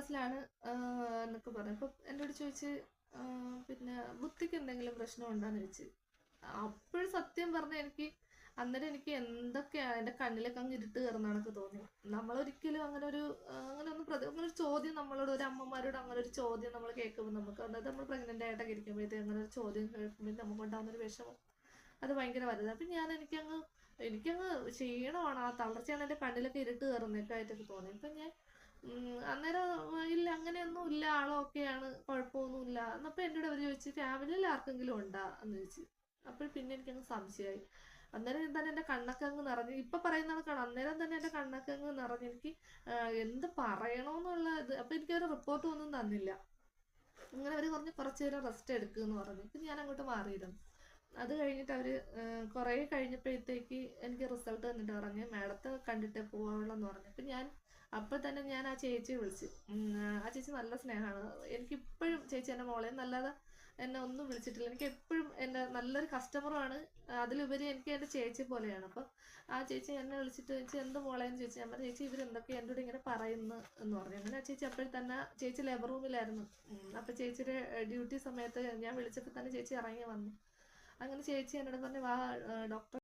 ക്ലാസ്സിലാണ് എന്നൊക്കെ പറഞ്ഞു. അപ്പം എന്നോട് ചോദിച്ച് പിന്നെ ബുദ്ധിക്ക് എന്തെങ്കിലും പ്രശ്നം ഉണ്ടോയെന്ന് ചോദിച്ചു. അപ്പോഴും സത്യം പറഞ്ഞാൽ അന്നേരം എനിക്ക് എന്തൊക്കെയാണ് എൻ്റെ കണ്ണിലൊക്കെ അങ്ങ് ഇരുട്ട് കയറുന്നതാണൊക്കെ തോന്നി. നമ്മളൊരിക്കലും അങ്ങനെ ഒരു ചോദ്യം നമ്മളോട് ഒരു അമ്മമാരോട് അങ്ങനെ ഒരു ചോദ്യം നമ്മൾ കേൾക്കുമ്പോൾ നമുക്ക് അതായത് നമ്മൾ പ്രഗ്നൻ്റ് ആയിട്ടൊക്കെ ഇരിക്കുമ്പോഴത്തേക്ക് അങ്ങനെ ഒരു ചോദ്യം കേൾക്കുമ്പോൾ നമുക്ക് ഉണ്ടാകുന്നൊരു വിഷമം അത് ഭയങ്കര വലുതാണ്. അപ്പം എനിക്കങ്ങ് ക്ഷീണമാണ്, ആ തളർച്ചയാണ്, എൻ്റെ കണ്ണിലൊക്കെ ഇരുട്ട് കയറുന്നൊക്കെ ആയിട്ടൊക്കെ തോന്നി. അപ്പം ഞാൻ അന്നേരം ഇല്ല അങ്ങനെയൊന്നും ഇല്ല, ആളൊക്കെയാണ്, കുഴപ്പമൊന്നുമില്ല എന്നപ്പോൾ എന്നോട് അവർ ചോദിച്ചു ഫാമിലിയിൽ ആർക്കെങ്കിലും ഉണ്ടാ എന്ന് ചോദിച്ചു. അപ്പോൾ പിന്നെ എനിക്കങ്ങ് സംശയമായി. അന്നേരം തന്നെ എൻ്റെ കണ്ണൊക്കെ അങ്ങ് നിറഞ്ഞു. ഇപ്പം പറയുന്ന കണക്കാണ്, അന്നേരം തന്നെ എൻ്റെ കണ്ണൊക്കെ അങ്ങ് നിറഞ്ഞു. എനിക്ക് എന്ത് പറയണമെന്നുള്ള ഇത്. അപ്പം എനിക്കൊരു റിപ്പോർട്ടും ഒന്നും തന്നില്ല. അങ്ങനെ അവർ കുറച്ച് നേരം റെസ്റ്റ് എടുക്കുമെന്ന് പറഞ്ഞു. ഇപ്പം ഞാൻ അങ്ങോട്ട് മാറിയിരുന്നു. അത് കഴിഞ്ഞിട്ട് അവർ കുറേ കഴിഞ്ഞപ്പോഴത്തേക്ക് എനിക്ക് റിസൾട്ട് തന്നിട്ട് പറഞ്ഞു മാഡത്തെ കണ്ടിട്ടേ പോവുള്ളൂ എന്ന് പറഞ്ഞു. അപ്പം തന്നെ ഞാൻ ആ ചേച്ചിയെ വിളിച്ചു. ആ ചേച്ചി നല്ല സ്നേഹമാണ്. എനിക്കിപ്പോഴും ചേച്ചി എൻ്റെ മോളെ നല്ലത് എന്നെ ഒന്നും വിളിച്ചിട്ടില്ല. എനിക്ക് എപ്പോഴും എൻ്റെ നല്ലൊരു കസ്റ്റമറുമാണ്. അതിലുപരി എനിക്ക് എൻ്റെ ചേച്ചി പോലെയാണ്. അപ്പം ആ ചേച്ചി എന്നെ വിളിച്ചിട്ട് ചോദിച്ചു എന്ത് മോളേന്ന് ചോദിച്ചു. ഞാൻ പറഞ്ഞു ചേച്ചി ഇവരെന്തൊക്കെ എൻ്റെ കൂടെ ഇങ്ങനെ പറയുന്നു എന്ന് പറഞ്ഞു. അങ്ങനെ ആ ചേച്ചി അപ്പോഴും തന്നെ ചേച്ചി ലേബർ റൂമിലായിരുന്നു. അപ്പം ചേച്ചിയുടെ ഡ്യൂട്ടി സമയത്ത് ഞാൻ വിളിച്ചപ്പോൾ തന്നെ ചേച്ചി ഇറങ്ങി വന്നു. അങ്ങനെ ചേച്ചി എന്നോട് പറഞ്ഞു വാ ഡോക്ടർ